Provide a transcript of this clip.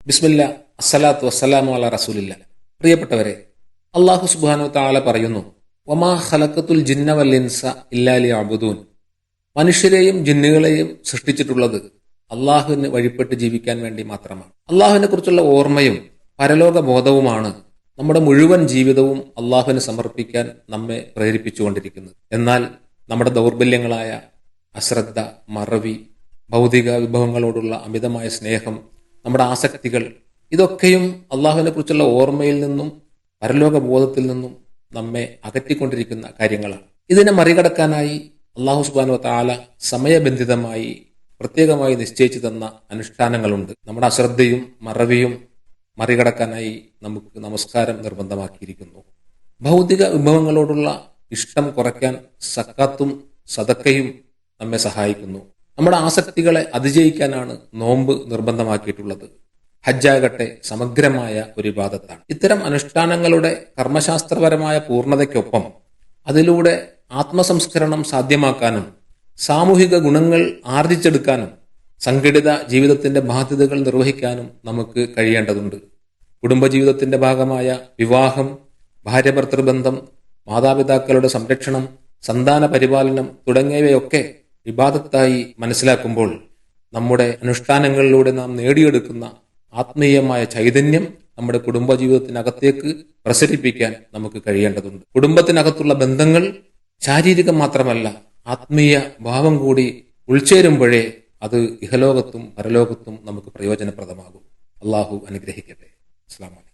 ബിസ്മില്ല, അസ്സലാത്തു വസ്സലാമു അലാ റസൂലില്ല. പ്രിയപ്പെട്ടവരെ, അള്ളാഹു സുബ്ഹാനഹു തആല പറയുന്നു, വമാ ഖലഖത്തുൽ ജിന്ന വൽ ഇൻസ ഇല്ലാ ലിയഅ്ബുദൂൻ. മനുഷ്യരെയും ജിന്നുകളെയും സൃഷ്ടിച്ചിട്ടുള്ളത് അള്ളാഹുവിന് വഴിപ്പെട്ട് ജീവിക്കാൻ വേണ്ടി മാത്രമാണ്. അള്ളാഹുവിനെ കുറിച്ചുള്ള ഓർമ്മയും പരലോക ബോധവുമാണ് നമ്മുടെ മുഴുവൻ ജീവിതവും അള്ളാഹുവിന് സമർപ്പിക്കാൻ നമ്മെ പ്രേരിപ്പിച്ചുകൊണ്ടിരിക്കുന്നത്. എന്നാൽ നമ്മുടെ ദൗർബല്യങ്ങളായ അശ്രദ്ധ, മറവി, ഭൗതിക വിഭവങ്ങളോടുള്ള അമിതമായ സ്നേഹം, നമ്മുടെ ആസക്തികൾ, ഇതൊക്കെയും അള്ളാഹുവിനെ കുറിച്ചുള്ള ഓർമ്മയിൽ നിന്നും പരലോക ബോധത്തിൽ നിന്നും നമ്മെ അകറ്റിക്കൊണ്ടിരിക്കുന്ന കാര്യങ്ങളാണ്. ഇതിനെ മറികടക്കാനായി അള്ളാഹു സുബ്ഹാനഹു വ തആല സമയബന്ധിതമായി പ്രത്യേകമായി നിശ്ചയിച്ചു തന്ന അനുഷ്ഠാനങ്ങളുണ്ട്. നമ്മുടെ അശ്രദ്ധയും മറവിയും മറികടക്കാനായി നമുക്ക് നമസ്കാരം നിർബന്ധമാക്കിയിരിക്കുന്നു. ഭൗതിക വിഭവങ്ങളോടുള്ള ഇഷ്ടം കുറയ്ക്കാൻ സക്കാത്തും സദക്കയും നമ്മെ സഹായിക്കുന്നു. നമ്മുടെ ആസക്തികളെ അതിജയിക്കാനാണ് നോമ്പ് നിർബന്ധമാക്കിയിട്ടുള്ളത്. ഹജ്ജാകട്ടെ സമഗ്രമായ ഒരു ഇബാദത്താണ്. ഇത്തരം അനുഷ്ഠാനങ്ങളുടെ കർമ്മശാസ്ത്രപരമായ പൂർണ്ണതയ്ക്കൊപ്പം അതിലൂടെ ആത്മസംസ്കരണം സാധ്യമാക്കാനും സാമൂഹിക ഗുണങ്ങൾ ആർജിച്ചെടുക്കാനും സംഘടിത ജീവിതത്തിന്റെ ബാധ്യതകൾ നിർവഹിക്കാനും നമുക്ക് കഴിയേണ്ടതുണ്ട്. കുടുംബജീവിതത്തിന്റെ ഭാഗമായ വിവാഹം, ഭാര്യ-ഭർത്തൃബന്ധം, മാതാപിതാക്കളുടെ സംരക്ഷണം, സന്താന പരിപാലനം തുടങ്ങിയവയൊക്കെ ഇബാദത്തായി മനസ്സിലാക്കുമ്പോൾ നമ്മുടെ അനുഷ്ഠാനങ്ങളിലൂടെ നാം നേടിയെടുക്കുന്ന ആത്മീയമായ ചൈതന്യം നമ്മുടെ കുടുംബജീവിതത്തിനകത്തേക്ക് പ്രസരിപ്പിക്കാൻ നമുക്ക് കഴിയേണ്ടതുണ്ട്. കുടുംബത്തിനകത്തുള്ള ബന്ധങ്ങൾ ശാരീരികം മാത്രമല്ല, ആത്മീയ ഭാവം കൂടി ഉൾച്ചേരുമ്പോഴേ അത് ഇഹലോകത്തും പരലോകത്തും നമുക്ക് പ്രയോജനപ്രദമാകും. അള്ളാഹു അനുഗ്രഹിക്കട്ടെ. അസ്സലാമു അലൈക്കും.